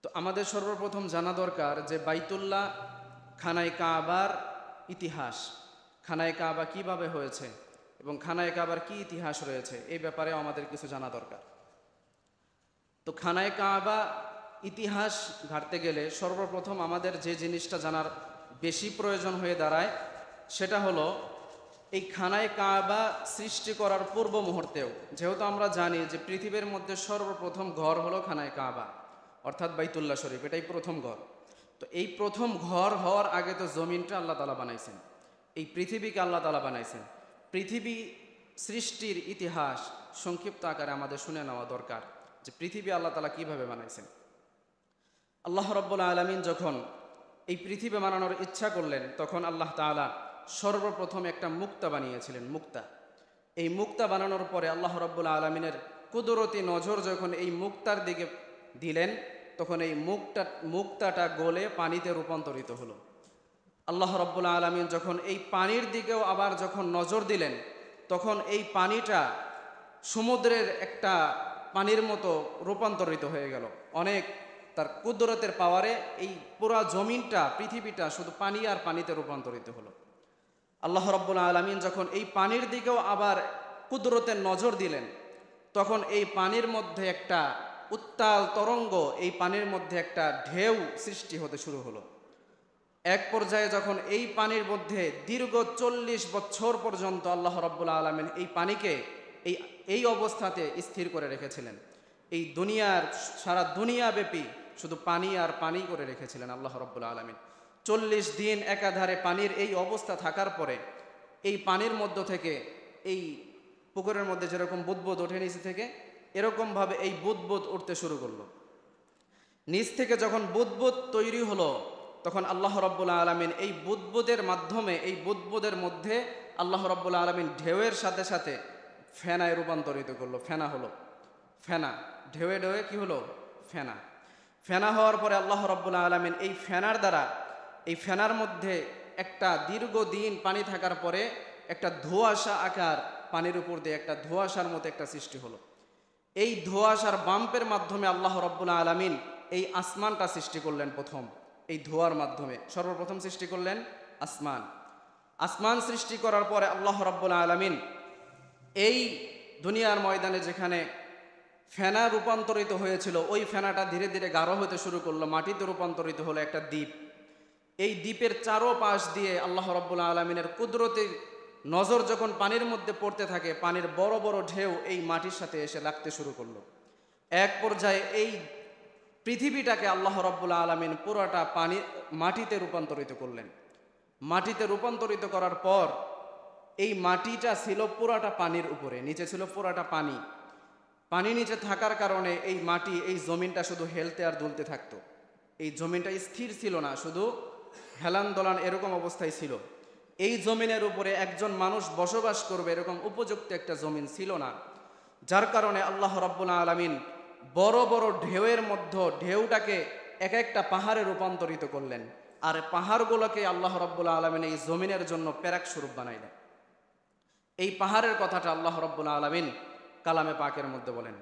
তো আমাদের সর্বপ্রথম জানা দরকার যে বাইতুল্লাহ খানায় কাবার ইতিহাস, খানায় কাবা কিভাবে হয়েছে এবং খানায় কাবার কি ইতিহাস রয়েছে এই ব্যাপারেও আমাদের কিছু জানা দরকার। তো খানায় কাবা ইতিহাস ঘাটতে গেলে সর্বপ্রথম আমাদের যে জিনিসটা জানার বেশি প্রয়োজন হয়ে দাঁড়ায় সেটা হলো এই খানায় কাবা সৃষ্টি করার পূর্ব মুহূর্তেও, যেহেতু আমরা জানি যে পৃথিবীর মধ্যে সর্বপ্রথম ঘর হলো খানায় কাবা অর্থাৎ বাইতুল্লাহ শরীফ, এটাই প্রথম ঘর। তো এই প্রথম ঘর হওয়ার আগে তো জমিনটা আল্লাহ তাআলা বানাইছেন, এই পৃথিবীকে আল্লাহ তাআলা বানাইছেন। পৃথিবী সৃষ্টির ইতিহাস সংক্ষিপ্ত আকারে আমাদের শুনে নেওয়া দরকার যে পৃথিবী আল্লাহ তাআলা কিভাবে বানাইছেন। আল্লাহ রাব্বুল আলামিন যখন এই পৃথিবী বানানোর ইচ্ছা করলেন তখন আল্লাহ তাআলা সর্বপ্রথম একটা মুক্তা বানিয়েছিলেন, মুক্তা। এই মুক্তা বানানোর পরে আল্লাহ রাব্বুল আলামিনের কুদরতি নজর যখন এই মুক্তার দিকে দিলেন তখন এই মুক্তাটা গলে পানিতে রূপান্তরিত হলো। আল্লাহ রাব্বুল আলামিন যখন এই পানির দিকেও আবার যখন নজর দিলেন তখন এই পানিটা সমুদ্রের একটা পানির মতো রূপান্তরিত হয়ে গেল। অনেক তার কুদরতের পাওয়ারে এই পুরা জমিনটা, পৃথিবীটা শুধু পানি আর পানিতে রূপান্তরিত হলো। আল্লাহ রাব্বুল আলামিন যখন এই পানির দিকেও আবার কুদরতের নজর দিলেন তখন এই পানির মধ্যে একটা উত্তাল তরঙ্গ, এই পানির মধ্যে একটা ঢেউ সৃষ্টি হতে শুরু হলো। এক পর্যায়ে যখন এই পানির মধ্যে দীর্ঘ 40 বছর পর্যন্ত আল্লাহ রাব্বুল আলামিন এই পানিকে এই অবস্থাতে স্থির করে রেখেছিলেন। এই দুনিয়ার সারা দুনিয়াব্যাপী শুধু পানি আর পানি করে রেখেছিলেন আল্লাহ রাব্বুল আলামিন। 40 দিন একাধারে পানির এই অবস্থা থাকার পরে এই পানির মধ্য থেকে, এই পুকুরের মধ্যে যেরকম বুদবুদ ওঠে নিচ থেকে, এরকমভাবে এই বুদবুদ উঠতে শুরু করলো। নিচ থেকে যখন বুদবুদ তৈরি হলো তখন আল্লাহ রাব্বুল আলামিন এই বুদবুদের মাধ্যমে, এই বুদবুদের মধ্যে আল্লাহ রাব্বুল আলামিন ঢেউয়ের সাথে সাথে ফেনায় রূপান্তরিত করলো। ফেনা হলো, ফেনা, ঢেউয়ে ঢেউয়ে কি হলো? ফেনা। ফেনা হওয়ার পরে আল্লাহ রাব্বুল আলামিন এই ফেনার দ্বারা, এই ফেনার মধ্যে একটা দীর্ঘদিন পানি থাকার পরে একটা ধোঁয়াশা আকার পানির উপর দিয়ে একটা ধোঁয়াশার মতো একটা সৃষ্টি হলো। এই ধোঁয়াশার বাম্পের মাধ্যমে আল্লাহ রাব্বুল আলামিন এই আসমানটা সৃষ্টি করলেন। প্রথম এই ধোঁয়ার মাধ্যমে সর্বপ্রথম সৃষ্টি করলেন আসমান। আসমান সৃষ্টি করার পরে আল্লাহ রাব্বুল আলামিন এই দুনিয়ার ময়দানে যেখানে ফেনা রূপান্তরিত হয়েছিল ওই ফেনাটা ধীরে ধীরে গাঢ় হতে শুরু করলো, মাটিতে রূপান্তরিত হলো একটা দ্বীপ। এই দ্বীপের চারোপাশ দিয়ে আল্লাহ রাব্বুল আলামিনের কুদরতের নজর যখন পানির মধ্যে পড়তে থাকে, পানির বড় বড় ঢেউ এই মাটির সাথে এসে লাগতে শুরু করলো। এক পর্যায়ে এই পৃথিবীটাকে আল্লাহ রাব্বুল আলামিন পুরোটা মাটিতে রূপান্তরিত করলেন। মাটিতে রূপান্তরিত করার পর এই মাটিটা ছিল পুরাটা পানির উপরে, নিচে ছিল পুরাটা পানি। পানি নিচে থাকার কারণে এই মাটি, এই জমিনটা শুধু হেলতে আর দুলতে থাকতো। এই জমিনটা স্থির ছিল না, শুধু হেলান দোলান এরকম অবস্থায় ছিল। এই জমিনের উপরে একজন মানুষ বসবাস করবে এরকম উপযুক্ত একটা জমিন ছিল না, যার কারণে আল্লাহ রাব্বুল আলামিন বড় বড় ঢেউয়ের মধ্যে ঢেউটাকে এক একটা পাহাড়ে রূপান্তরিত করলেন। আর পাহাড়গুলোকে আল্লাহ রাব্বুল আলামিন এই জমিনের জন্য প্যারাক স্বরূপ বানাইলেন। এই পাহাড়ের কথাটা আল্লাহ রাব্বুল আলামিন কালামে পাকের মধ্যে বলেন,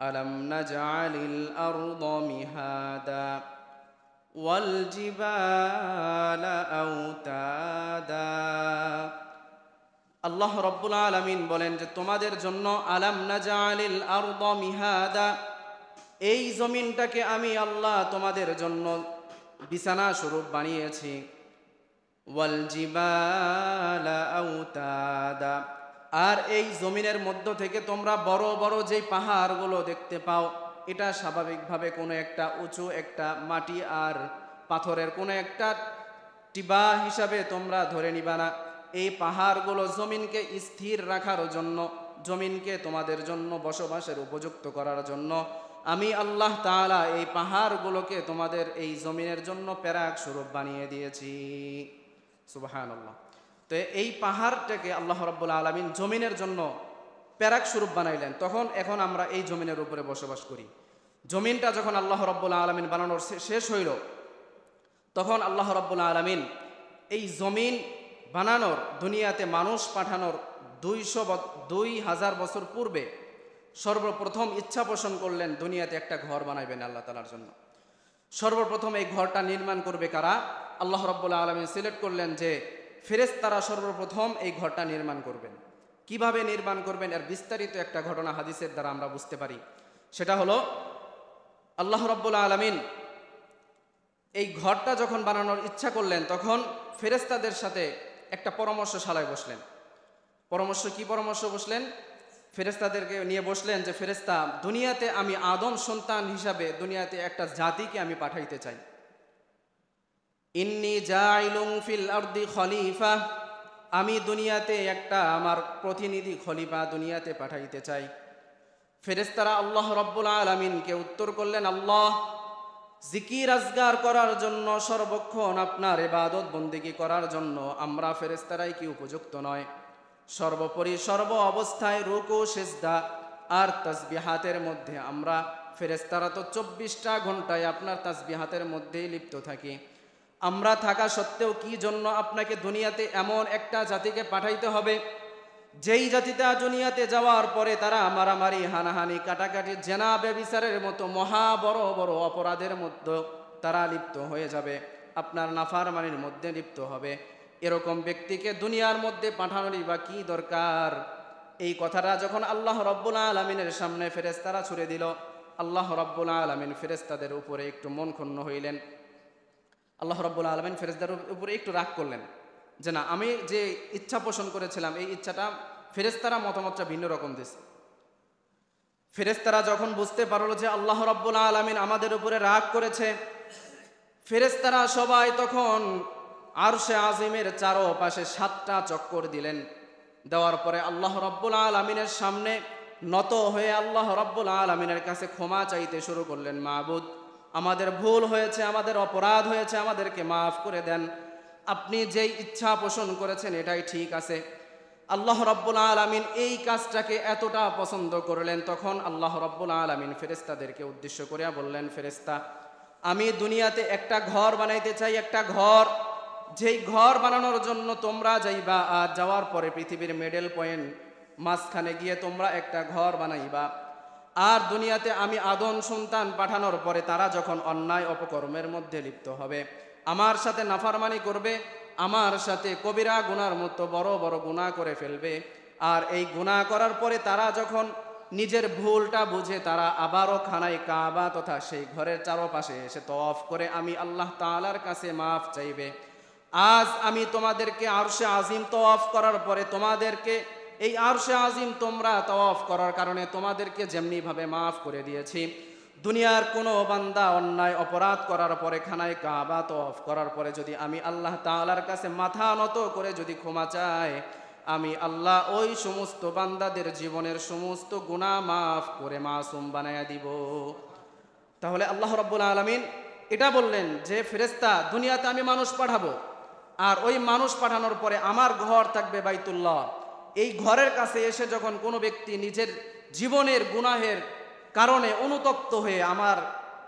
আলাম নাজআলিল আরদা মিহাদা ওয়াল জিবালা আওতাদা। আল্লাহ রাব্বুল আলামিন বলেন যে তোমাদের জন্য আলাম নাজআলিল আরদা মিহাদা, এই জমিনটাকে আমি আল্লাহ তোমাদের জন্য বিছানা স্বরূপ বানিয়েছি। ওয়াল জিবালা আওতাদা, আর এই জমিনের মধ্য থেকে তোমরা বড় বড় যে পাহাড়গুলো দেখতে পাও এটা স্বাভাবিকভাবে কোনো একটা উঁচু একটা মাটি আর পাথরের কোনো একটা টিবা হিসাবে তোমরা ধরে নিবা না। এই পাহাড়গুলো জমিনকে স্থির রাখার জন্য, জমিনকে তোমাদের জন্য বসবাসের উপযুক্ত করার জন্য আমি আল্লাহ তাআলা এই পাহাড়গুলোকে তোমাদের এই জমিনের জন্য প্যারাক স্বরূপ বানিয়ে দিয়েছি। সুবহানাল্লাহ। তো এই পাহাড়টাকে আল্লাহ রাব্বুল আলামিন জমিনের জন্য প্যারাক স্বরূপ বানাইলেন। এখন আমরা এই জমিনের উপরে বসবাস করি। জমিনটা যখন আল্লাহ রাব্বুল আলামিন বানানোর শেষ হইল তখন আল্লাহ রাব্বুল আলামিন এই জমিন বানানোর, দুনিয়াতে মানুষ পাঠানোর 2000 বছর পূর্বে সর্বপ্রথম ইচ্ছা পোষণ করলেন দুনিয়াতে একটা ঘর বানাইবেন আল্লাহ তাআলার জন্য। সর্বপ্রথম এই ঘরটা নির্মাণ করবে কারা? আল্লাহ রাব্বুল আলামিন সিলেক্ট করলেন যে ফেরেশতারা সর্বপ্রথম এই ঘরটা নির্মাণ করবেন। কিভাবে নির্মাণ করবেন এর বিস্তারিত একটা ঘটনা হাদিসের দ্বারা আমরা বুঝতে পারি। সেটা হলো আল্লাহ রাব্বুল আলামিন এই ঘরটা যখন বানানোর ইচ্ছা করলেন তখন ফেরেশতাদের সাথে একটা পরামর্শশালায় বসলেন। কি পরামর্শ বসলেন? ফেরেশতাদেরকে নিয়ে বসলেন যে ফেরেশতা, দুনিয়াতে আমি আদম সন্তান হিসাবে দুনিয়াতে একটা জাতিকে আমি পাঠাইতে চাই। ইন্নী জাইলুম ফিল আরদি খলিফা, আমি দুনিয়াতে একটা আমার প্রতিনিধি খলিফা দুনিয়াতে পাঠাইতে চাই। ফেরেশতারা আল্লাহ রাব্বুল আলামিনকে উত্তর করলেন, আল্লাহ, জিকির আজগার করার জন্য, সর্বক্ষণ আপনার ইবাদত বন্দেগী করার জন্য আমরা ফেরেশতারাই কি উপযুক্ত নয়? সর্বোপরি সর্ব অবস্থায় রুকু সিজদা আর তাসবিহাতের মধ্যে আমরা ফেরেশতারা তো 24টা ঘন্টায় আপনার তাসবিহাতের মধ্যেই লিপ্ত থাকি। আমরা থাকা সত্ত্বেও কি জন্য আপনাকে দুনিয়াতে এমন একটা জাতিকে পাঠাইতে হবে যেই জাতিটা দুনিয়াতে যাওয়ার পরে তারা মারামারি, হানাহানি, কাটাকাটি, জেনা, ব্যভিচারের মতো মহা বড় বড় অপরাধের মধ্যে তারা লিপ্ত হয়ে যাবে, আপনার নাফরমানির মধ্যে লিপ্ত হবে। এরকম ব্যক্তিকে দুনিয়ার মধ্যে পাঠানোরই বা কি দরকার? এই কথাটা যখন আল্লাহ রাব্বুল আলামিনের সামনে ফেরেশতারা ছুড়ে দিল, আল্লাহ রাব্বুল আলামিন ফেরেশতাদের উপরে একটু মন ক্ষুণ্ণ হইলেন। আল্লাহ রাব্বুল আলামিন ফেরেশতাদের উপরে একটু রাগ করলেন যে না, আমি যে ইচ্ছা পোষণ করেছিলাম এই ইচ্ছাটা ফেরেশতারা মতামতটা ভিন্ন রকম দিয়েছে। ফেরেশতারা যখন বুঝতে পারলো যে আল্লাহ রাব্বুল আলামিন আমাদের উপরে রাগ করেছে, ফেরেশতারা সবাই তখন আরশে আজিমের চারপাশে 7টা চক্কর দিলেন। দেওয়ার পরে আল্লাহ রাব্বুল আলামিনের সামনে নত হয়ে আল্লাহ রাব্বুল আলামিনের কাছে ক্ষমা চাইতে শুরু করলেন, মাবুদ, আমাদের ভুল হয়েছে, আমাদের অপরাধ হয়েছে, আমাদেরকে মাফ করে দেন। আপনি যেই ইচ্ছা পোষণ করেছেন এটাই ঠিক আছে। আল্লাহ রাব্বুল আলামিন এই কাজটাকে এতটা পছন্দ করলেন, তখন আল্লাহ রাব্বুল আলামিন ফেরেশতাদেরকে উদ্দেশ্য করে বললেন, ফেরেশতা, আমি দুনিয়াতে একটা ঘর বানাইতে চাই, একটা ঘর, যেই ঘর বানানোর জন্য তোমরা যাইবা আর যাওয়ার পরে পৃথিবীর মিডল পয়েন্ট মাঝখানে গিয়ে তোমরা একটা ঘর বানাইবা। আর দুনিয়াতে আমি আদম সন্তান পাঠানোর পরে তারা যখন অন্যায় অপকর্মের মধ্যে লিপ্ত হবে, আমার সাথে নাফরমানি করবে, আমার সাথে কবিরা গুনার মতো বড় বড় গুনাহ করে ফেলবে, আর এই গুনাহ করার পরে তারা যখন নিজের ভুলটা বুঝে তারা আবারও খানায় কাবা তথা সেই ঘরের চারপাশে এসে তওয়াফ করে আমি আল্লাহ তাআলার কাছে মাফ চাইবে। আজ আমি তোমাদেরকে আরশে আজিম তওয়াফ করার পরে তোমাদেরকে এই আরশে আজিম তোমরা তওয়াফ করার কারণে তোমাদেরকে যেমনিভাবে মাফ করে দিয়েছি, দুনিয়ার কোনো বান্দা অন্যায় অপরাধ করার পরে খানায় কাবা তওয়াফ করার পরে যদি আমি আল্লাহ তাআলার কাছে মাথা নত করে যদি ক্ষমা চাই, আমি আল্লাহ ওই সমস্ত বান্দাদের জীবনের সমস্ত গুনাহ মাফ করে মাসুম বানায়া দিব। তাহলে আল্লাহ রাব্বুল আলামিন এটা বললেন যে ফেরেশতা, দুনিয়াতে আমি মানুষ পাঠাবো, আর ওই মানুষ পাঠানোর পরে আমার ঘর থাকবে বাইতুল্লাহ। এই ঘরের কাছে এসে যখন কোনো ব্যক্তি নিজের জীবনের গুনাহের কারণে অনুতপ্ত হয়ে আমার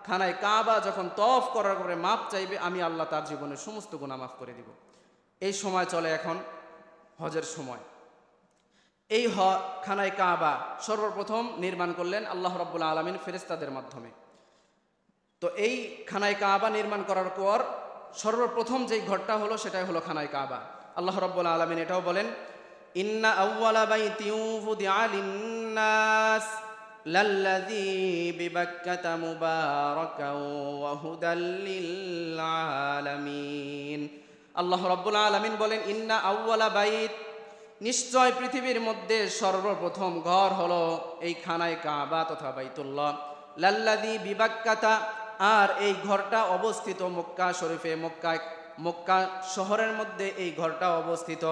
খানায় কাবা যখন তওয়াফ করার পরে মাপ চাইবে, আমি আল্লাহ তার জীবনের সমস্ত গুনাহ মাফ করে দিব। এই সময় চলে এখন হজের সময়। এই খানায় কাবা সর্বপ্রথম নির্মাণ করলেন আল্লাহ রাব্বুল আলামিন ফেরেশতাদের মাধ্যমে। তো এই খানায় কাবা নির্মাণ করার পর সর্বপ্রথম যেই ঘরটা হলো সেটাই হলো খানায় কাবা। আল্লাহ রাব্বুল আলামিন এটাও বলেন, ইন্না আউওয়ালা বাইতিন ফুদিআ লিন্নাস লাল্লাযী বিবাক্কাতা মুবারাকান ওয়া হুদাল লিল আলামিন। আল্লাহ রাব্বুল আলামিন বলেন, ইন্না আউওয়ালা বাইত, নিশ্চয় পৃথিবীর মধ্যে সর্বপ্রথম ঘর হলো এই খানায় কাবা তথা বাইতুল্লাহ, লাল্লাযী বিবাক্কাতা, আর এই ঘরটা অবস্থিত মক্কা শরীফে, মক্কা শহরের মধ্যে এই ঘরটা অবস্থিত।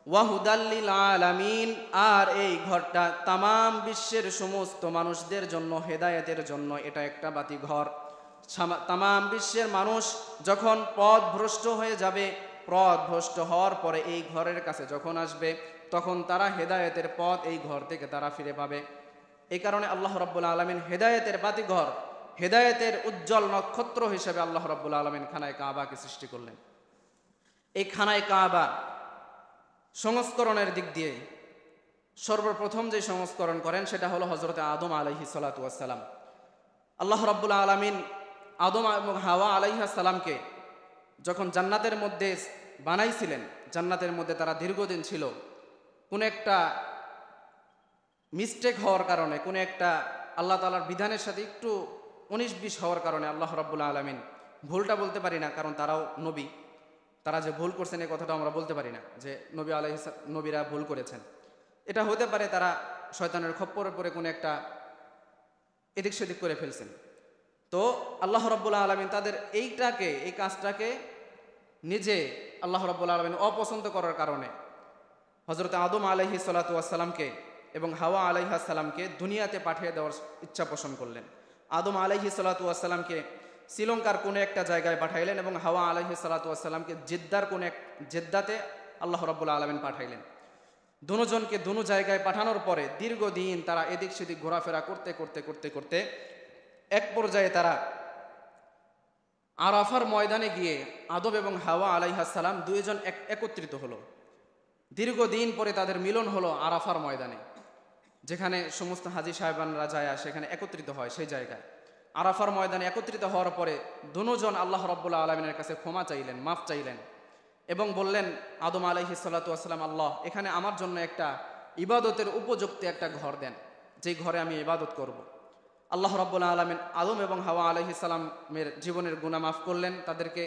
ওয়া হুদাল লিল আলামিন, আর এই ঘরটা তামাম বিশ্বের সমস্ত মানুষদের জন্য হেদায়েতের জন্য এটা একটা বাতি ঘর। তামাম বিশ্বের মানুষ যখন পথভ্রষ্ট হয়ে যাবে, পথভ্রষ্ট হওয়ার পরে এই ঘরের কাছে যখন আসবে তখন তারা হেদায়েতের পথ এই ঘর থেকে তারা ফিরে পাবে। এই কারণে আল্লাহ রাব্বুল আলামিন হেদায়েতের বাতি ঘর, হেদায়েতের উজ্জ্বল নক্ষত্র হিসেবে আল্লাহ রাব্বুল আলামিন খানায় কাবাকে সৃষ্টি করলেন। এই খানায় কাবা সংস্করণের দিক দিয়ে সর্বপ্রথম যে সংস্করণ করেন সেটা হলো হযরত আদম আলাইহিস সালাতু ওয়াস সালাম। আল্লাহ রাব্বুল আলামিন আদম এবং হাওয়া আলাইহিস সালামকে যখন জান্নাতের মধ্যে বানাইছিলেন, জান্নাতের মধ্যে তারা দীর্ঘদিন ছিল, কোন একটা মিস্টেক হওয়ার কারণে, কোন একটা আল্লাহ তাআলার বিধানের সাথে একটু 19-20 হওয়ার কারণে আল্লাহ রাব্বুল আলামিন, ভুলটা বলতে পারি না কারণ তারাও নবী, তারা যে ভুল করছেন এই কথাটা আমরা বলতে পারি না যে নবীরা ভুল করেছেন। এটা হতে পারে তারা শয়তানের খপ্পরে পড়ে কোনো একটা এদিক সেদিক করে ফেলছেন। তো আল্লাহ রাব্বুল আলামিন তাদের এই কাজটাকে নিজে আল্লাহ রাব্বুল আলামিন অপছন্দ করার কারণে হযরত আদম আলাইহিস সালাতু ওয়াস সালামকে এবং হাওয়া আলাইহিস সালামকে দুনিয়াতে পাঠিয়ে দেওয়ার ইচ্ছা পোষণ করলেন। আদম আলাইহিস সালাতু ওয়াস সালামকে শ্রীলঙ্কার কোনো একটা জায়গায় পাঠাইলেন এবং হাওয়া আলাইহিস সালাতু ওয়াস সালামকে জেদ্দাতে আল্লাহ রাব্বুল আলামিন পাঠাইলেন। দুজনকে দুনো জায়গায় পাঠানোর পরে দীর্ঘদিন তারা এদিক সেদিক ঘোরাফেরা করতে করতে করতে করতে এক পর্যায়ে তারা আরাফার ময়দানে গিয়ে আদম এবং হাওয়া আলাইহিস সালাম দুইজন একত্রিত হলো। দীর্ঘদিন পরে তাদের মিলন হলো আরাফার ময়দানে, যেখানে সমস্ত হাজী সাহেবানরা যায় সেখানে একত্রিত হয়। সেই জায়গায় আরাফার ময়দানে একত্রিত হওয়ার পরে দুজন আল্লাহ রাব্বুল আলামিনের কাছে ক্ষমা চাইলেন, মাফ চাইলেন এবং বললেন, আদম আলাইহিস সালাতু ওয়াস সালাম, আল্লাহ এখানে আমার জন্য একটা ইবাদতের উপযুক্ত একটা ঘর দেন, যেই ঘরে আমি ইবাদত করব। আল্লাহ রাব্বুল আলামিন আদম এবং হাওয়া আলাইহিস সালামের জীবনের গুনাহ মাফ করলেন, তাদেরকে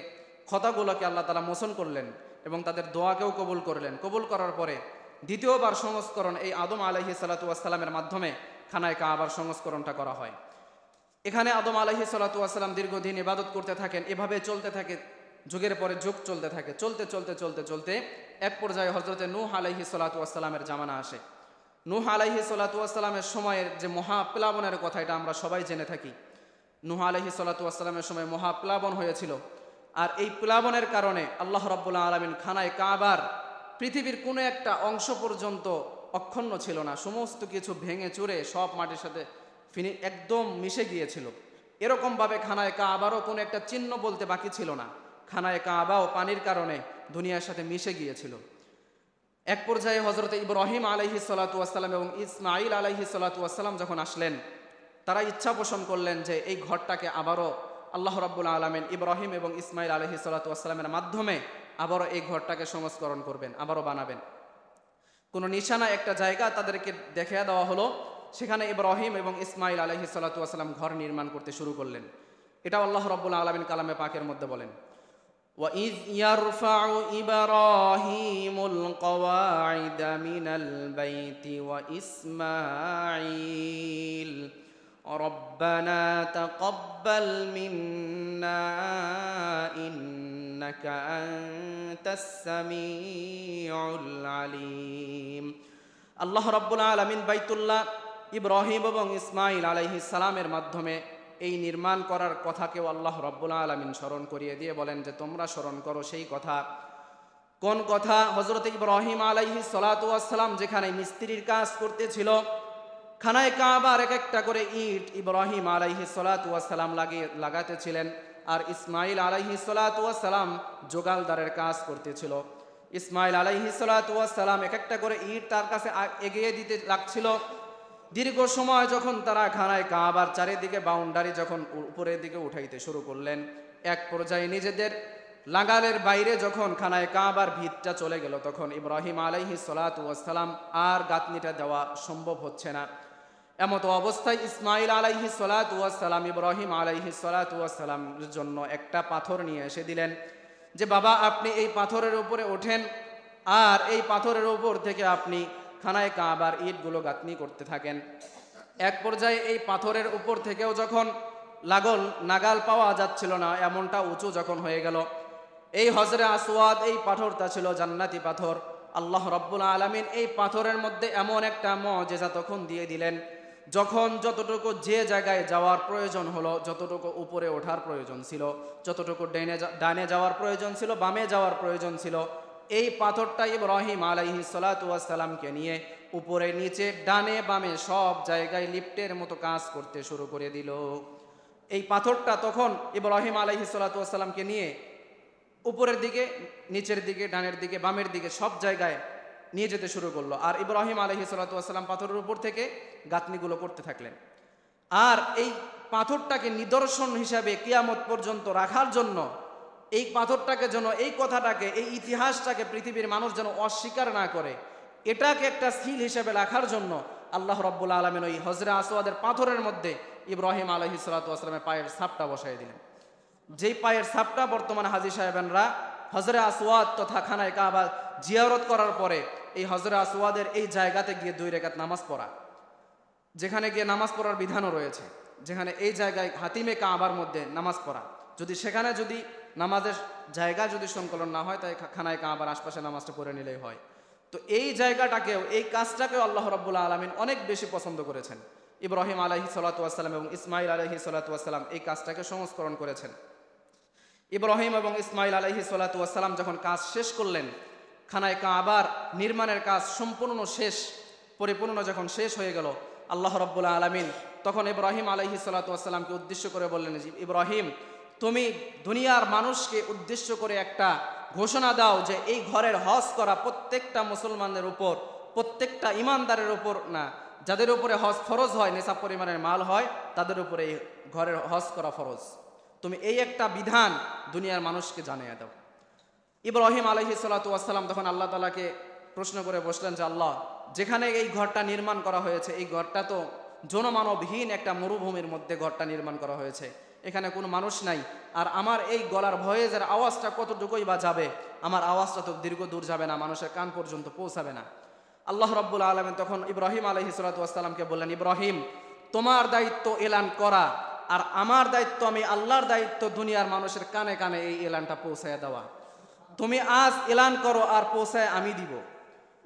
খতাগুলোকে আল্লাহ তাআলা মোচন করলেন এবং তাদের দোয়াকেও কবুল করলেন। কবুল করার পরে দ্বিতীয়বার সংস্করণ এই আদম আলাইহিস সালাতু ওয়াস সালামের মাধ্যমে খানায়ে কাবার সংস্করণটা করা হয়। এখানে আদম আলাইহিস সালাতু ওয়াস সালাম দীর্ঘদিন ইবাদত করতে থাকেন। এভাবে চলতে থাকে, যুগের পরে যুগ চলতে থাকে। চলতে চলতে চলতে চলতে এক পর্যায়ে হযরতে নূহ আলাইহিস সালাতু ওয়াস সালামের জামানা আসে। নূহ আলাইহিস সালাতু ওয়াস সালামের সময়ের যে মহাপ্লাবনের কথা, এটা আমরা সবাই জেনে থাকি। নূহ আলাইহিস সালাতু ওয়াস সালামের সময় মহাপ্লাবন হয়েছিল। আর এই প্লাবনের কারণে আল্লাহ রাব্বুল আলামিন খানায়ে কাবার পৃথিবীর কোনো একটা অংশ পর্যন্ত অক্ষুণ্ণ ছিল না, সমস্ত কিছু ভেঙে চুরে সব মাটির সাথে একদম মিশে গিয়েছিল। এরকমভাবে খানায়ে কাবারও কোনো একটা চিহ্ন বলতে বাকি ছিল না। খানায়ে কাবাও পানির কারণে দুনিয়ার সাথে মিশে গিয়েছিল। এক পর্যায়ে হযরত ইব্রাহিম আলাইহিস সালাতু ওয়াস সালাম এবং ইসমাঈল আলাইহিস সালাতু ওয়াস সালাম যখন আসলেন, তারা ইচ্ছা পোষণ করলেন যে এই ঘরটাকে আবারও আল্লাহ রাব্বুল আলামিন ইব্রাহিম এবং ইসমাঈল আলাইহিস সালাতু ওয়াস সালামের মাধ্যমে আবারও এই ঘরটাকে সংস্করণ করবেন, আবারও বানাবেন। কোনো নিশানা একটা জায়গা তাদেরকে দেখিয়ে দেওয়া হলো, সেখানে ইব্রাহিম এবং ইসমাঈল আলাইহিস সালাতু ওয়াস সালাম ঘর নির্মাণ করতে শুরু করলেন। এটা আল্লাহ রাব্বুল আলামিন কালামে পাকের মধ্যে বলেন, وَإِذْ يَرْفَعُ إِبْرَاهِيمُ الْقَوَاعِدَ مِنَ الْبَيْتِ وَإِسْمَاعِيلُ رَبَّنَا تَقَبَّلْ مِنَّا إِنَّكَ أَنْتَ السَّمِيعُ الْعَلِيمُ। আল্লাহ রাব্বুল আলামিন বাইতুল্লাহ ইব্রাহিম এবং ইসমাঈল আলাইহিস সালামের মাধ্যমে এই নির্মাণ করার কথাকেও আল্লাহ রাব্বুল আলামিন স্মরণ করিয়ে দিয়ে বলেন যে তোমরা স্মরণ করো সেই কথা। কোন কথা? হযরত ইব্রাহিম আলাইহিস সালাতু ওয়াস সালাম যেখানে মিস্ত্রির কাজ করতেছিল, খানায়ে কাবার এক একটা করে ইট ইব্রাহিম আলাইহিস সালাতু ওয়াস সালাম লাগাতেছিলেন, আর ইসমাঈল আলাইহিস সালাতু ওয়াস সালাম জোগালদারের কাজ করতেছিল। ইসমাঈল আলাইহিস সালাতু ওয়াস সালাম এক একটা করে ইট তার কাছে এগিয়ে দিতে লাগছিল। দীর্ঘ সময় যখন তারা খানায়ে কাবার চারিদিকে বাউন্ডারি যখন উপরের দিকে উঠাইতে শুরু করলেন, এক পর্যায়ে নিজেদের লাগালের বাইরে যখন খানায়ে কাবার ভিতটা চলে গেল, তখন ইব্রাহিম আলাইহিস সালাতু ওয়াস সালাম আর গাঁথনিটা দেওয়া সম্ভব হচ্ছে না। এমতো অবস্থায় ইসমাঈল আলাইহিস সালাতু ওয়াস সালাম ইব্রাহিম আলাইহিস সালাতু ওয়াস সালামের জন্য একটা পাথর নিয়ে এসে দিলেন যে বাবা আপনি এই পাথরের উপরে ওঠেন আর এই পাথরের উপর থেকে আপনি খানায়ে কাবার ইটগুলো গাঁথনি করতে থাকেন। এক পর্যায়ে এই পাথরের উপর থেকেও যখন নাগাল পাওয়া যাচ্ছিল না, এমনটা উঁচু যখন হয়ে গেল, এই হজরে আসওয়াদ এই পাথরটা ছিল জান্নাতি পাথর। আল্লাহ রাব্বুল আলামিন এই পাথরের মধ্যে এমন একটা মুজিজা তখন দিয়ে দিলেন, যখন যতটুকু যে জায়গায় যাওয়ার প্রয়োজন হলো, যতটুকু উপরে ওঠার প্রয়োজন ছিল, যতটুকু ডানে যাওয়ার প্রয়োজন ছিল, বামে যাওয়ার প্রয়োজন ছিল, এই পাথরটা ইব্রাহিম আলাইহিস সালাতু ওয়াস সালামকে নিয়ে উপরে নিচে ডানে বামে সব জায়গায় লিফটের মতো কাজ করতে শুরু করে দিল। এই পাথরটা তখন ইব্রাহিম আলাইহিস সালাতু ওয়াস সালামকে নিয়ে উপরের দিকে, নিচের দিকে, ডানের দিকে, বামের দিকে সব জায়গায় নিয়ে যেতে শুরু করলো। আর ইব্রাহিম আলাইহিস সালাতু ওয়াস সালাম পাথরের উপর থেকে গাঁথনিগুলো করতে থাকলেন। আর এই পাথরটাকে নিদর্শন হিসাবে কিয়ামত পর্যন্ত রাখার জন্য, এই পাথরটাকে যেন, এই কথাটাকে, এই ইতিহাসটাকে পৃথিবীর মানুষ যেন অস্বীকার না করে, এটাকে একটা সিল হিসেবে রাখার জন্য আল্লাহ রাব্বুল আলামিন ওই হজরে আসওয়াদের পাথরের মধ্যে ইব্রাহিম আলাইহিস সালাতু ওয়াস সালামের পায়ের ছাপটা বসাই দিলেন। যেই পায়ের ছাপটা বর্তমানে হাজী সাহেবেনরা হজরে আসওয়াদ তথা খানায় কাবা জিয়ারত করার পরে এই হজরে আসওয়াদের এই জায়গাতে গিয়ে 2 রাকাত নামাজ পড়া, যেখানে গিয়ে নামাজ পড়ার বিধানও রয়েছে, যেখানে এই জায়গায় হাতিমে কাবার মধ্যে নামাজ পড়া, যদি সেখানে যদি নামাজের জায়গা যদি সংকলন না হয়, তাই খানায় কাবার আশপাশে নামাজটা পড়ে নিলেই হয়। তো এই জায়গাটাকেও, এই কাজটাকেও আল্লাহ রাব্বুল আলামিন অনেক বেশি পছন্দ করেছেন। ইব্রাহিম আলাইহিস সালাতু ওয়াস সালাম এবং ইসমাইল আলাইহিস সালাতু ওয়াস সালাম এই কাজটাকে সংস্করণ করেছেন। ইব্রাহিম এবং ইসমাইল আলাইহিস সালাতু ওয়াস সালাম যখন কাজ শেষ করলেন, খানায় কাবার নির্মাণের কাজ সম্পূর্ণ শেষ, পরিপূর্ণ যখন শেষ হয়ে গেল, আল্লাহ রাব্বুল আলামিন তখন ইব্রাহিম আলাইহিস সালাতু ওয়াস সালামকে উদ্দেশ্য করে বললেন, ইব্রাহিম, তুমি দুনিয়ার মানুষকে উদ্দেশ্য করে একটা ঘোষণা দাও যে এই ঘরের হজ করা প্রত্যেকটা মুসলমানদের উপর, প্রত্যেকটা ইমানদারের উপর না, যাদের উপরে হজ ফরজ হয়, নিসাব পরিমাণের মাল হয়, তাদের উপরে এই ঘরের হজ করা ফরজ। তুমি এই একটা বিধান দুনিয়ার মানুষকে জানিয়ে দাও। ইব্রাহিম আলাইহিস সালাতু ওয়াস সালাম তখন আল্লাহ তাআলাকে প্রশ্ন করে বসলেন যে, আল্লাহ, যেখানে এই ঘরটা নির্মাণ করা হয়েছে, এই ঘরটা তো জনমানবহীন একটা মরুভূমির মধ্যে ঘরটা নির্মাণ করা হয়েছে, এখানে কোনো মানুষ নাই, আর আমার এই গলার ভয়েসের আওয়াজটা কতটুকুই বা যাবে, আমার আওয়াজটা তো দীর্ঘ দূর যাবে না, মানুষের কান পর্যন্ত পৌঁছাবে না। আল্লাহ রাব্বুল আলামিন তখন ইব্রাহিম আলাইহিস সালাতু ওয়াস সালামকে বললেন, ইব্রাহিম, তোমার দায়িত্ব এলান করা, আর আমার দায়িত্ব, আমি আল্লাহর দায়িত্ব দুনিয়ার মানুষের কানে কানে এই এলানটা পৌঁছায় দেওয়া। তুমি আজ এলান করো আর পৌঁছায় আমি দিব।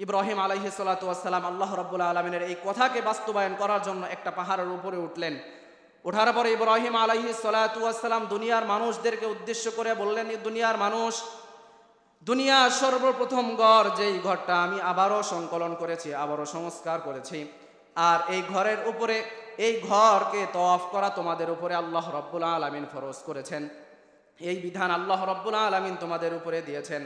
ইব্রাহিম আলাইহিস সালাতু ওয়াস সালাম আল্লাহ রাব্বুল আলামিনের এই কথাকে বাস্তবায়ন করার জন্য একটা পাহাড়ের উপরে উঠলেন। ওঠার পরে ইব্রাহিম আলাইহিস সালাতু ওয়াস সালাম দুনিয়ার মানুষদেরকে উদ্দেশ্য করে বললেন, দুনিয়ার মানুষ, দুনিয়ার সর্বপ্রথম ঘর, যেই ঘরটা আমি আবারও সংকলন করেছি, আবারও সংস্কার করেছি, আর এই ঘরের উপরে, এই ঘরকে তওয়াফ করা তোমাদের উপরে আল্লাহ রাব্বুল আলামিন ফরজ করেছেন, এই বিধান আল্লাহ রাব্বুল আলামিন তোমাদের উপরে দিয়েছেন।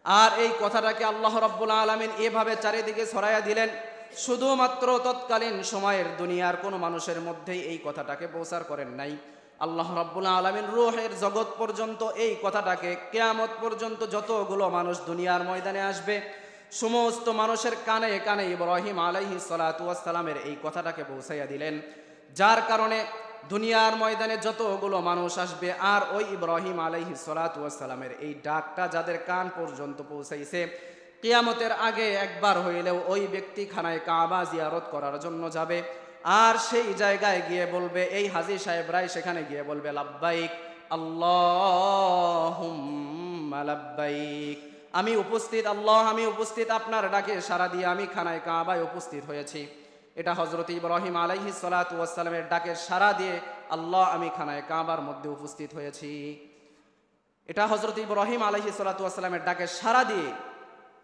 আর এই কথাটাকে আল্লাহ রাব্বুল আলামিন এভাবে চারিদিকে ছড়াইয়া দিলেন, শুধুমাত্র তৎকালীন সময়ের দুনিয়ার কোনো মানুষের মধ্যেই এই কথাটাকে প্রচার করেন নাই। আল্লাহ রাব্বুল আলামিন রূহের জগৎ পর্যন্ত এই কথাটাকে, কিয়ামত পর্যন্ত যতগুলো মানুষ দুনিয়ার ময়দানে আসবে, সমস্ত মানুষের কানে কানে ইব্রাহিম আলাইহিস সালাতু ওয়াস সালামের এই কথাটাকে পৌঁছাইয়া দিলেন, যার কারণে দুনিয়ার ময়দানে যতগুলো মানুষ আসবে, আর ওই ইব্রাহিম আলাইহিস সালাতু ওয়াস সালামের এই ডাকটা যাদের কান পর্যন্ত পৌঁছাইছে, কিয়ামতের আগে একবার হইলেও ওই ব্যক্তি খানায় কাবা জিয়ারত করার জন্য যাবে, আর সেই জায়গায় গিয়ে বলবে, এই হাজী সাহেবরাই সেখানে গিয়ে বলবে, লাব্বাইক আল্লাহুম্মা লাব্বাইক, আমি উপস্থিত, আল্লাহ আমি উপস্থিত, আপনার ডাকে সাড়া দিয়ে আমি খানায় কাবায় উপস্থিত হয়েছি। এটা হযরত ইব্রাহিম আলাইহিস সালাতু ওয়াস সালামের ডাকে সাড়া দিয়ে, আল্লাহ আমি খানায় কাবার মধ্যে উপস্থিত হয়েছি। এটা হযরত ইব্রাহিম আলাইহিস সালাতু ওয়াস সালামের ডাকে সাড়া দিয়ে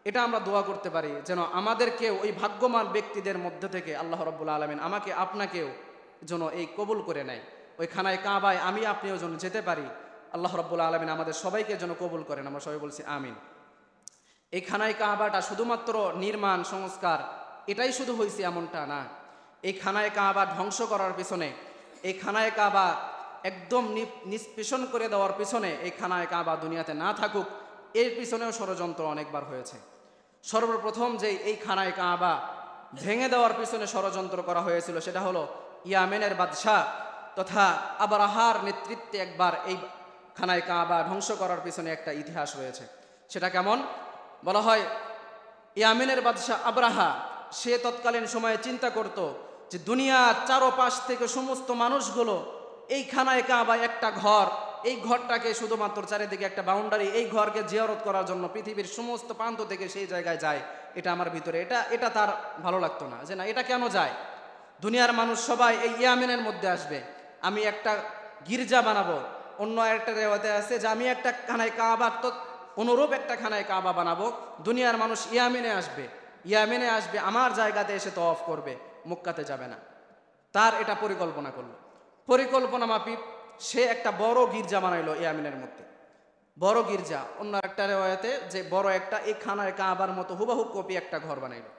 এটা আমরা দোয়া করতে পারি, যেন আমাদেরকে ওই ভাগ্যবান ব্যক্তিদের মধ্যে থেকে আল্লাহ রাব্বুল আলামিন আমাকে আপনাকেও যেন এই কবুল করে নেয়, ওই খানায় কাবায় আমি আপনিও যেন যেতে পারি। আল্লাহ রাব্বুল আলামিন আমাদের সবাইকে যেন কবুল করেন, আমরা সবাই বলছি আমিন। এই খানায় কাবাটা শুধুমাত্র নির্মাণ সংস্কার এটাই শুধু হয়েছে এমনটা না, এই খানায় কাবা ধ্বংস করার পিছনে, এই খানায় কাবা একদম নিষ্পেষণ করে দেওয়ার পিছনে, এই খানায় কাবা দুনিয়াতে না থাকুক এর পিছনেও ষড়যন্ত্র অনেকবার হয়েছে। সর্বপ্রথম যে এই খানায় কাবা ভেঙে দেওয়ার পিছনে ষড়যন্ত্র করা হয়েছিল, সেটা হলো ইয়ামেনের বাদশাহ তথা আবরাহার নেতৃত্বে একবার এই খানায় কাবা ধ্বংস করার পিছনে একটা ইতিহাস রয়েছে। সেটা কেমন? বলা হয়, ইয়ামেনের বাদশাহ আবরাহা, সে তৎকালীন সময়ে চিন্তা করত যে দুনিয়ার চারপাশ থেকে সমস্ত মানুষগুলো এই খানায় কাবা একটা ঘর, এই ঘরটাকে শুধুমাত্র চারিদিকে একটা বাউন্ডারি, এই ঘরকে জিয়ারত করার জন্য পৃথিবীর সমস্ত প্রান্ত থেকে সেই জায়গায় যায়। এটা আমার ভিতরে এটা তার ভালো লাগতো না, যে না এটা কেন যায়, দুনিয়ার মানুষ সবাই এই ইয়ামেনের মধ্যে আসবে, আমি একটা গির্জা বানাবো। অন্য একটা রেওয়াতে আছে যে আমি একটা খানায় কাবা, তো অনুরূপ একটা খানায় কাবা বানাবো, দুনিয়ার মানুষ ইয়ামেনে আসবে, আমার জায়গাতে এসে তওয়াফ করবে, মক্কাতে যাবে না। তার এটা পরিকল্পনা করলো, পরিকল্পনা মাফিক সে একটা বড় গির্জা বানাইলো ইয়ামেনের মধ্যে, বড় গির্জা। অন্য একটা রেওয়াতে যে বড় একটা এই খানায় কাবার মতো হুবাহু কপি একটা ঘর বানাইলো,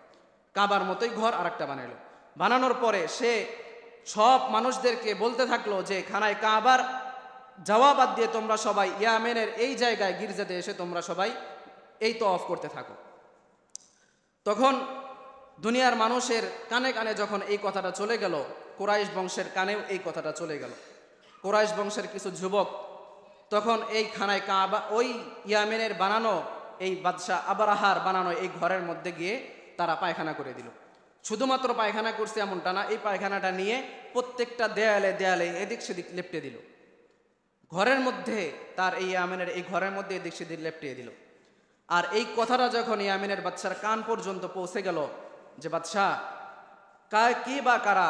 কাবার মতোই ঘর আর একটা বানাইলো। বানানোর পরে সে সব মানুষদেরকে বলতে থাকলো যে খানায় কাবার যাওয়া বাদ দিয়ে তোমরা সবাই ইয়ামেনের এই জায়গায় গির্জাতে এসে তোমরা সবাই এই তওয়াফ করতে থাকো। তখন দুনিয়ার মানুষের কানে কানে যখন এই কথাটা চলে গেল, কুরাইশ বংশের কানেও এই কথাটা চলে গেল। কুরাইশ বংশের কিছু যুবক তখন এই খানায় কাবা, ওই ইয়ামেনের বানানো এই বাদশাহ আবরাহার বানানো এই ঘরের মধ্যে গিয়ে তারা পায়খানা করে দিল। শুধুমাত্র পায়খানা করছে এমনটা না, এই পায়খানাটা নিয়ে প্রত্যেকটা দেয়ালে দেয়ালে এদিক সেদিক লেপটে দিল। ঘরের মধ্যে তার এই ইয়ামেনের এই ঘরের মধ্যে এদিক সেদিক লেপটিয়ে দিল। আর এই কথাটা যখন ইয়ামেনের বাদশার কান পর্যন্ত পৌঁছে গেল যে বাদশাহ কি বা কারা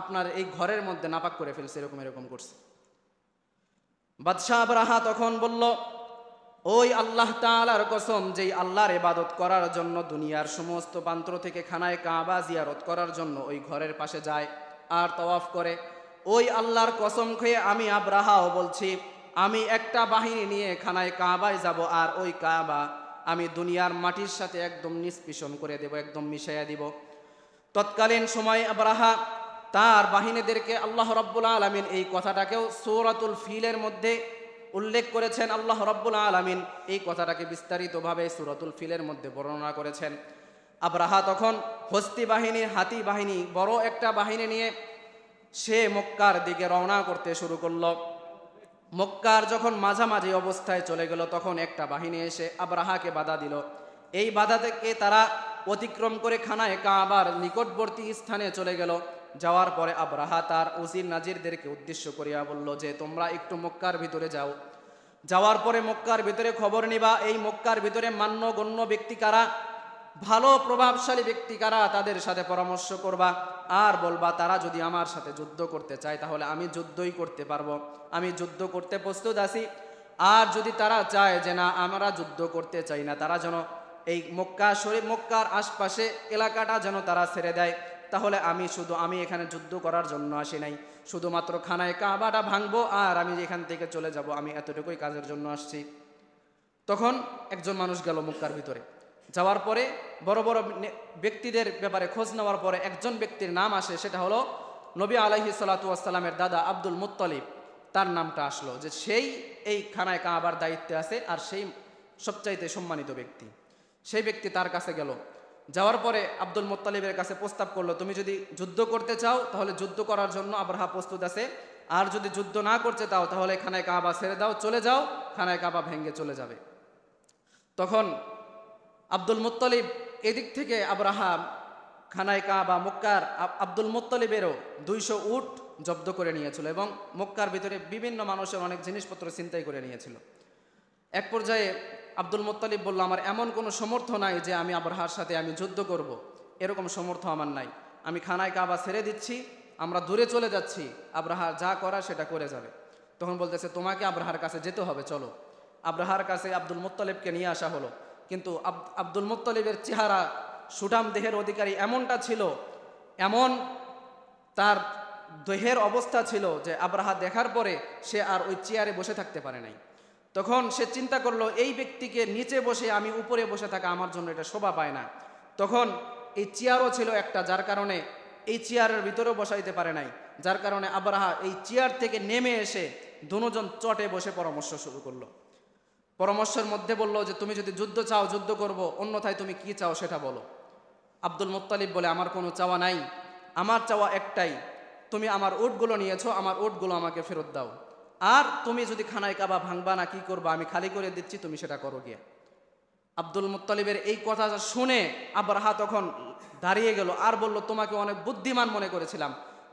আপনার এই ঘরের মধ্যে নাপাক করে ফেলছে, এরকম এরকম করছে। বাদশাহ আবরাহা তখন বলল, ওই আল্লাহ তাআলার কসম, যেই আল্লাহর ইবাদত করার জন্য দুনিয়ার সমস্ত প্রান্ত থেকে খানায় কাবা জিয়ারত করার জন্য ওই ঘরের পাশে যায় আর তওয়াফ করে, ওই আল্লাহর কসম খেয়ে আমি আবরাহাও বলছি, আমি একটা বাহিনী নিয়ে খানায় কাবায় যাব, আর ওই কাবা আমি দুনিয়ার মাটির সাথে একদম নিষ্পিষণ করে দেব, একদম মিশাইয়া দিব। তৎকালীন সময় আবরাহা তার বাহিনীদেরকে আল্লাহ রাব্বুল আলামিন এই কথাটাকেও সূরাতুল ফিলের মধ্যে উল্লেখ করেছেন। আল্লাহ রাব্বুল আলামিন এই কথাটাকে বিস্তারিতভাবে সূরাতুল ফিলের মধ্যে বর্ণনা করেছেন। আবরাহা তখন হস্তি বাহিনী, হাতি বাহিনী, বড় একটা বাহিনী নিয়ে সে মক্কার দিকে রওনা করতে শুরু করলো। মক্কার যখন মাঝামাঝি অবস্থায় চলে গেল, তখন একটা বাহিনী এসে আবরাহাকে বাধা দিল। এই বাধা থেকে তারা অতিক্রম করে খানায় কাবার নিকটবর্তী স্থানে চলে গেল। যাওয়ার পরে আবরাহা তার উজির নাজিরদেরকে উদ্দেশ্য করিয়া বলল যে তোমরা একটু মক্কার ভিতরে যাও। যাওয়ার পরে মক্কার ভিতরে খবর নিবা, এই মক্কার ভিতরে মান্যগণ্য ব্যক্তি কারা, ভালো প্রভাবশালী ব্যক্তি কারা, তাদের সাথে পরামর্শ করবা আর বলবা তারা যদি আমার সাথে যুদ্ধ করতে চায় তাহলে আমি যুদ্ধই করতে পারবো, আমি যুদ্ধ করতে প্রস্তুত আছি। আর যদি তারা চায় যে না আমরা যুদ্ধ করতে চাই না, তারা যেন এই মক্কা শরীফ, মক্কার আশপাশে এলাকাটা যেন তারা ছেড়ে দেয়, তাহলে আমি এখানে যুদ্ধ করার জন্য আসি নাই, শুধুমাত্র খানায় কাবাটা ভাঙবো আর আমি এখান থেকে চলে যাব, আমি এতটুকুই কাজের জন্য আসছি। তখন একজন মানুষ গেল মক্কার ভিতরে, যাওয়ার পরে বড় বড় ব্যক্তিদের ব্যাপারে খোঁজ নেওয়ার পরে একজন ব্যক্তির নাম আসে, সেটা হলো নবী আলাইহিস সালাতু ওয়াস সালামের দাদা আব্দুল মুত্তালিব। তার নামটা আসলো যে সেই এই খানায় কাবার দায়িত্বে আছে আর সেই সবচাইতে সম্মানিত ব্যক্তি। সেই ব্যক্তি তার কাছে গেল, যাওয়ার পরে আব্দুল মুত্তালিবের কাছে প্রস্তাব করলো, তুমি যদি যুদ্ধ করতে চাও তাহলে যুদ্ধ করার জন্য আবরাহা প্রস্তুত আছে, আর যদি যুদ্ধ না করতে চাও তাহলে খানায় কাবা ছেড়ে দাও, চলে যাও, খানায় কাবা ভেঙে চলে যাবে। তখন আব্দুল মুত্তালিব এদিক থেকে আবরাহা খানায় কাবা মক্কার আব্দুল মুত্তালিবেরও 200 উট জব্দ করে নিয়েছিল এবং মক্কার ভিতরে বিভিন্ন মানুষের অনেক জিনিসপত্র ছিনতাই করে নিয়েছিল। এক পর্যায়ে আব্দুল মুত্তালিব বলল, আমার এমন কোনো সমর্থ নাই যে আমি আবরাহার সাথে আমি যুদ্ধ করব, এরকম সমর্থ আমার নাই, আমি খানায় কাবা ছেড়ে দিচ্ছি, আমরা দূরে চলে যাচ্ছি, আবরাহা যা করা সেটা করে যাবে। তখন বলতেছে তোমাকে আবরাহার কাছে যেতে হবে, চলো। আবরাহার কাছে আব্দুল মুত্তালিবকে নিয়ে আসা হলো, কিন্তু আব্দুল মুত্তালিবের চেহারা সুঠাম দেহের অধিকারী এমনটা ছিল, এমন তার দেহের অবস্থা ছিল যে আবরাহা দেখার পরে সে আর ওই চেয়ারে বসে থাকতে পারে নাই। তখন সে চিন্তা করলো এই ব্যক্তিকে নিচে বসে আমি উপরে বসে থাকা আমার জন্য এটা শোভা পায় না। তখন এই চেয়ারও ছিল একটা, যার কারণে এই চেয়ারের ভিতরেও বসাইতে পারে নাই, যার কারণে আবরাহা এই চেয়ার থেকে নেমে এসে দুজন চটে বসে পরামর্শ শুরু করলো। পরামর্শের মধ্যে বলল যে তুমি যদি যুদ্ধ চাও যুদ্ধ করব, অন্যথায় তুমি কি চাও সেটা বলো। আব্দুল মুত্তালিব বলে, আমার কোনো চাওয়া নাই, আমার চাওয়া একটাই, তুমি আমার উটগুলো নিয়েছো, আমার উটগুলো আমাকে ফেরত দাও, আর তুমি যদি খানায় কাবা ভাঙবা না কি করবা আমি খালি করে দিচ্ছি, তুমি সেটা করো গিয়ে। আব্দুল মুত্তালিবের এই কথা শুনে আবরাহা তখন দাঁড়িয়ে গেল আর বলল, তোমাকে অনেক বুদ্ধিমান মনে করেছিলাম,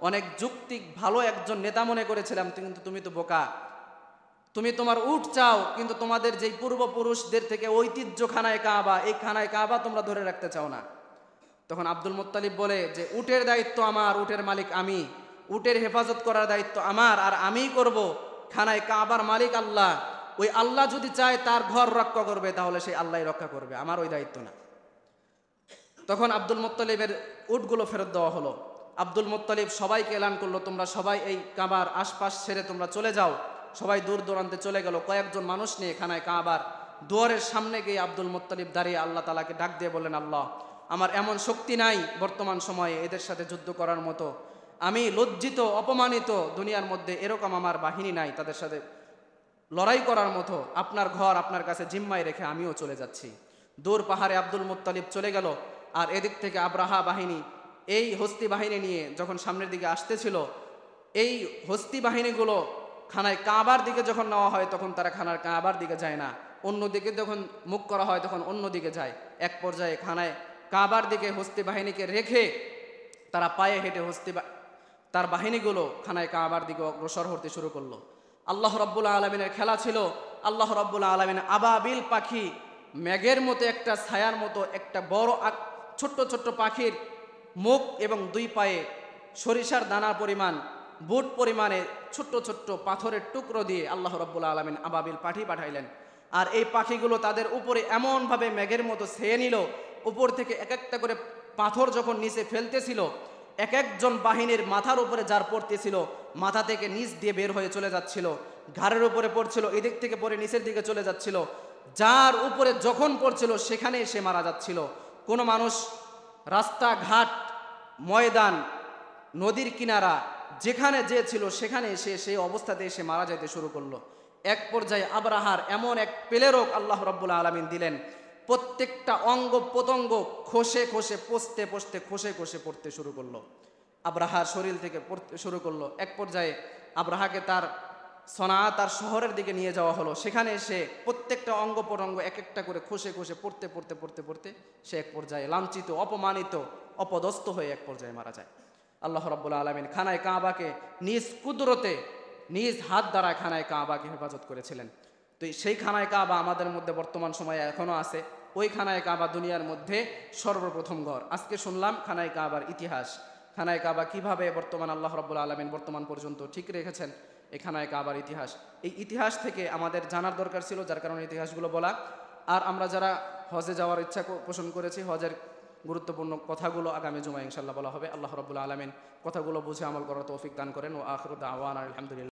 অনেক যুক্তিক ভালো একজন নেতা মনে করেছিলাম, কিন্তু তুমি তো বোকা, তুমি তোমার উট চাও কিন্তু তোমাদের যেই পূর্বপুরুষদের থেকে ঐতিহ্য খানায় কাবা, এই খানায় কাবা তোমরা ধরে রাখতে চাও না। তখন আব্দুল মুত্তালিব বলে যে উটের দায়িত্ব আমার, উটের মালিক আমি, উটের হেফাজত করার দায়িত্ব আমার, আর আমিই করব, খানায় কাবার মালিক আল্লাহ, ওই আল্লাহ যদি চায় তার ঘর রক্ষা করবে তাহলে সেই আল্লাহই রক্ষা করবে, আমার ওই দায়িত্ব না। তখন আব্দুল মুত্তালিবের উটগুলো ফেরত দেওয়া হলো। আব্দুল মুত্তালিব সবাইকে এলান করলো, তোমরা সবাই এই কাবার আশপাশ ছেড়ে তোমরা চলে যাও। সবাই দূর দূরান্তে চলে গেল। কয়েকজন মানুষ নিয়ে খানায় কাবার দুয়ারের সামনে গিয়ে আব্দুল মুত্তালিব দাঁড়িয়ে আল্লাহ তাআলাকে ডাক দিয়ে বললেন, আল্লাহ, আমার এমন শক্তি নাই বর্তমান সময়ে এদের সাথে যুদ্ধ করার মতো, আমি লজ্জিত, অপমানিত, দুনিয়ার মধ্যে এরকম আমার বাহিনী নাই তাদের সাথে লড়াই করার মতো। আপনার ঘর আপনার কাছে জিম্মায় রেখে আমিও চলে যাচ্ছি। দূর পাহাড়ে আব্দুল মুত্তালিব চলে গেল, আর এদিক থেকে আব্রাহা বাহিনী, এই হস্তি বাহিনী নিয়ে যখন সামনের দিকে আসতেছিল, এই হস্তি বাহিনীগুলো খানায় কাবার দিকে যখন নেওয়া হয় তখন তারা খানার কাবার দিকে যায় না, অন্যদিকে যখন মুখ করা হয় তখন অন্যদিকে যায়। এক পর্যায়ে খানায় কাবার দিকে হস্তি বাহিনীকে রেখে তারা পায়ে হেঁটে তার বাহিনীগুলো খানায় কাবার দিকে অগ্রসর হতে শুরু করলো। আল্লাহ রাব্বুল আলামিনের খেলা ছিল। আল্লাহ রাব্বুল আলামিন আবাবিল পাখি, মেঘের মতো একটা ছায়ার মতো একটা বড় ছোট্ট ছোট্ট পাখির মুখ এবং দুই পায়ে সরিষার দানা পরিমাণ, বুট পরিমাণে ছোট্ট ছোট্ট পাথরের টুকরো দিয়ে আল্লাহ রাব্বুল আলামিন আবাবিল পাখি পাঠাইলেন। আর এই পাখিগুলো তাদের উপরে এমনভাবে মেঘের মতো ছেয়ে নিল, উপর থেকে এক একটা করে পাথর যখন নিচে ফেলতেছিল, এক একজন বাহিনীর মাথার উপরে যার পড়তেছিল মাথা থেকে নিচ দিয়ে বের হয়ে চলে যাচ্ছিল, ঘাড়ের উপরে পড়ছিল, এদিক থেকে পড়ে নিচের দিকে চলে যাচ্ছিল, যার উপরে যখন পড়ছিল সেখানেই সে মারা যাচ্ছিল। কোনো মানুষ রাস্তাঘাট, ময়দান, নদীর কিনারা যেখানে যে ছিল সেখানে এসে সেই অবস্থাতে এসে মারা যেতে শুরু করলো। এক পর্যায়ে আবরাহার এমন এক পেলেরোগ আল্লাহ রাব্বুল আলামিন দিলেন, প্রত্যেকটা অঙ্গ প্রত্যঙ্গ খসে খসে পচতে পচতে খসে খসে পড়তে শুরু করলো, আবরাহার শরীর থেকে পড়তে শুরু করলো। এক পর্যায়ে আবরাহাকে তার তার শহরের দিকে নিয়ে যাওয়া হলো। সেখানে এসে প্রত্যেকটা অঙ্গ প্রত্যঙ্গ এক একটা করে খসে খসে পড়তে পড়তে পড়তে পড়তে সে এক পর্যায়ে লাঞ্ছিত, অপমানিত, অপদস্থ হয়ে এক পর্যায়ে মারা যায়। আল্লাহ রাব্বুল আলামিন খানায় কাবাকে নিজ কুদরতে, নিজ হাত দ্বারা খানায় কাবাকে হেফাজত করেছিলেন। তো সেই খানায় কাবা আমাদের মধ্যে বর্তমান সময়ে এখনও আছে। ওই খানায় কাবা দুনিয়ার মধ্যে সর্বপ্রথম ঘর। আজকে শুনলাম খানায় কাবার ইতিহাস, খানায় কাবা কিভাবে বর্তমান আল্লাহ রাব্বুল আলামিন বর্তমান পর্যন্ত ঠিক রেখেছেন, এই খানায় কাবার ইতিহাস। এই ইতিহাস থেকে আমাদের জানার দরকার ছিল, যার কারণে ইতিহাসগুলো বলা। আর আমরা যারা হজে যাওয়ার ইচ্ছা পোষণ করেছি, হজের গুরুত্বপূর্ণ কথাগুলো আগামী জুমায় ইনশাআল্লাহ বলা হবে। আল্লাহ রাব্বুল আলামিন কথাগুলো বুঝে আমল করার তৌফিক দান করেন। ও আখিরু দাওয়ানা আলহামদুলিল্লাহ।